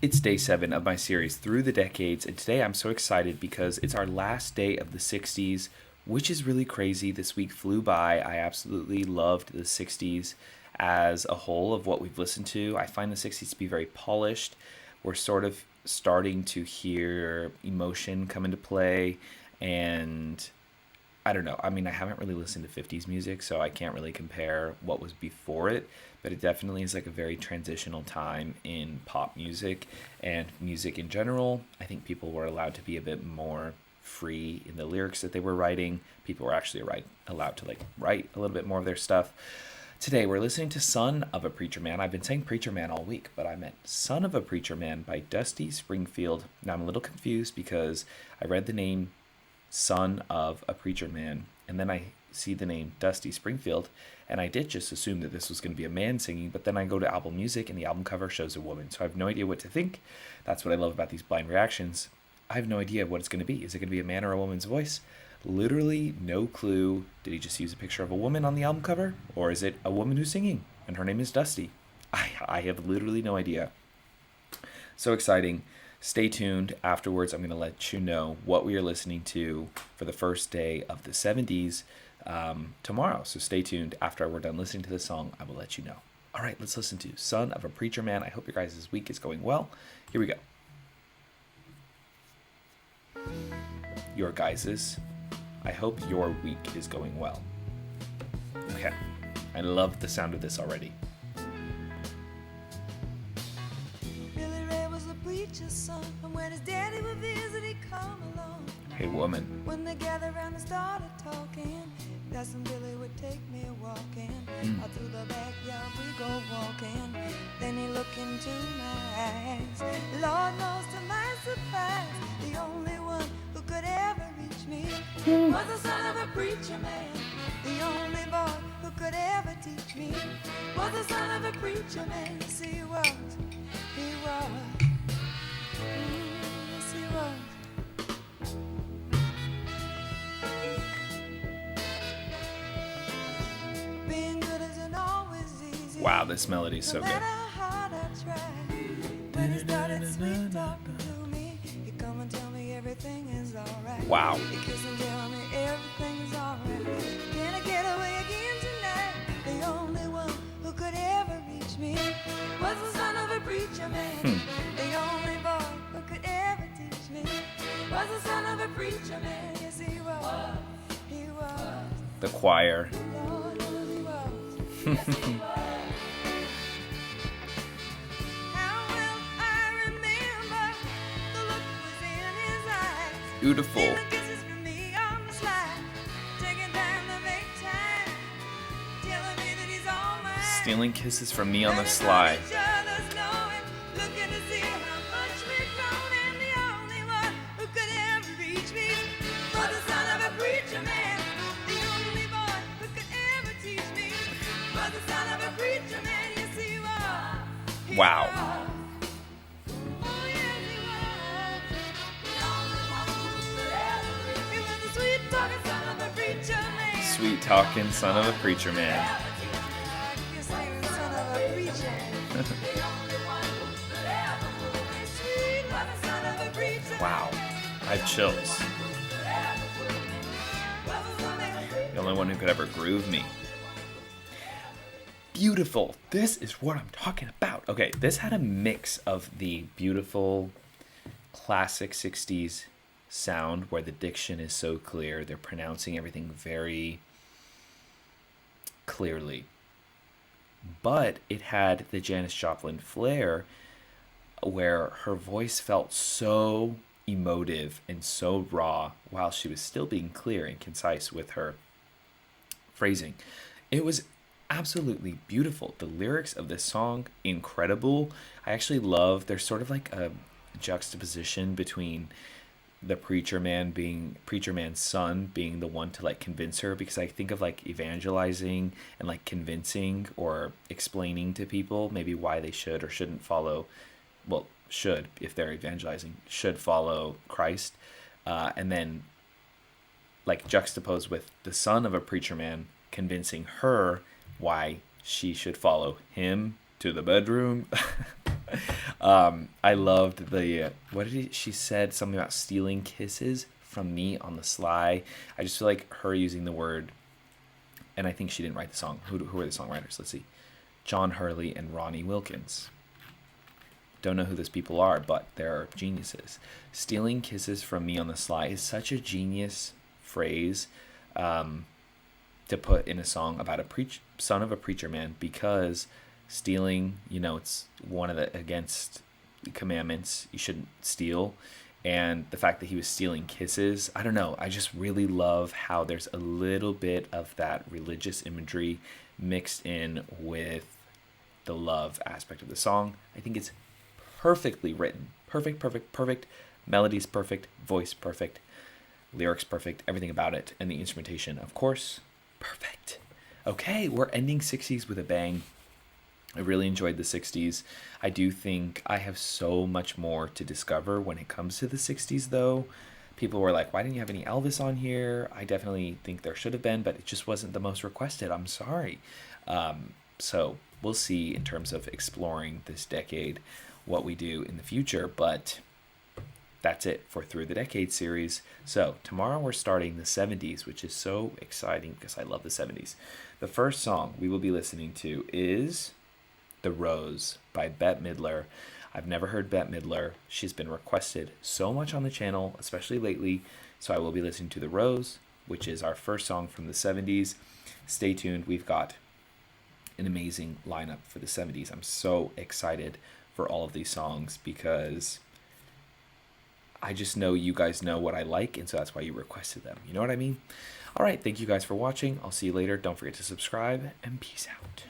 It's day 7 of my series Through the Decades, and today I'm so excited because it's our last day of the 60s, which is really crazy. This week flew by. I absolutely loved the 60s as a whole of what we've listened to. I find the 60s to be very polished. We're sort of starting to hear emotion come into play, and I don't know. I mean, I haven't really listened to 50s music, so I can't really compare what was before it, but it definitely is like a very transitional time in pop music and music in general. I think people were allowed to be a bit more free in the lyrics that they were writing. People were actually allowed to write a little bit more of their stuff. Today we're listening to Son of a Preacher Man. I've been saying Preacher Man all week, but I meant Son of a Preacher Man by Dusty Springfield. Now I'm a little confused because I read the name Son of a Preacher Man, and then I see the name Dusty Springfield, and I did just assume that this was going to be a man singing, but then I go to Apple Music and the album cover shows a woman, so I have no idea what to think. That's what I love about these blind reactions. I have no idea what it's going to be. Is it going to be a man or a woman's voice? Literally no clue. Did he just use a picture of a woman on the album cover, or is it a woman who's singing and her name is Dusty? I have literally no idea. So exciting. Stay tuned. Afterwards, I'm going to let you know what we are listening to for the first day of the 70s tomorrow. So stay tuned. After we're done listening to the song, I will let you know. All right, let's listen to Son of a Preacher Man. I hope your guys' week is going well. Here we go. Your guys's. I hope your week is going well. Okay. I love the sound of this already. Preacher's son, and when his daddy would visit, he'd come along. Hey, woman. When they gathered around and started talking, that's when Billy would take me walking. Out through the backyard we go walking. Then he looked into my eyes. Lord knows to my surprise, the only one who could ever reach me was the son of a preacher man. The only boy who could ever teach me was the son of a preacher man. Yes, he was. He was. Yes, he was. Being good isn't always easy. Wow, this melody is so No good. matter how hard I try. When he started sweet talking to me, he'd come and tell me everything is alright. Wow. He'd kiss and tell me everything is alright. Can I get away again tonight? The only one who could ever reach me was the son of a preacher man. The only boy who could ever teach me was the son of a preacher man. Yes, he was. He was. The choir. Lord, he was. Yes, he was. How well I remember the look was in his eyes. Beautiful. Stealing kisses from me on the slide. Taking time to make time. Telling me that he's all mine. Stealing kisses from me on the slide. Wow. Sweet talking son of a preacher man. Wow. I have chills. The only one who could ever groove me. Beautiful. This is what I'm talking about. Okay, this had a mix of the beautiful classic 60s sound where the diction is so clear. They're pronouncing everything very clearly. But it had the Janis Joplin flair where her voice felt so emotive and so raw while she was still being clear and concise with her phrasing. It was absolutely beautiful. The lyrics of this song, incredible. I actually love, there's sort of like a juxtaposition between the preacher man's son being the one to like convince her, because I think of like evangelizing and like convincing or explaining to people maybe why they should or shouldn't follow, well, should, if they're evangelizing, should follow Christ. And then like juxtaposed with the son of a preacher man convincing her why she should follow him to the bedroom. I loved what she said something about stealing kisses from me on the sly. I just feel like her using the word, and I think she didn't write the song. Who are the songwriters? Let's see. John Hurley and Ronnie Wilkins. Don't know who those people are, but they're geniuses. Stealing kisses from me on the sly is such a genius phrase to put in a song about a son of a preacher man, because stealing, it's one of the against commandments. You shouldn't steal. And the fact that he was stealing kisses, I don't know. I just really love how there's a little bit of that religious imagery mixed in with the love aspect of the song. I think it's perfectly written. Perfect, perfect, perfect. Melody's perfect. Voice perfect. Lyrics perfect. Everything about it. And the instrumentation, of course, perfect. Okay, we're ending 60s with a bang. I really enjoyed the 60s. I do think I have so much more to discover when it comes to the 60s, though. People were like, why didn't you have any Elvis on here? I definitely think there should have been, but it just wasn't the most requested. I'm sorry. So we'll see in terms of exploring this decade what we do in the future, but that's it for Through the Decade series. So tomorrow we're starting the 70s, which is so exciting because I love the 70s. The first song we will be listening to is The Rose by Bette Midler. I've never heard Bette Midler. She's been requested so much on the channel, especially lately. So I will be listening to The Rose, which is our first song from the 70s. Stay tuned. We've got an amazing lineup for the 70s. I'm so excited for all of these songs because I just know you guys know what I like, and so that's why you requested them. You know what I mean? All right, thank you guys for watching. I'll see you later. Don't forget to subscribe, and peace out.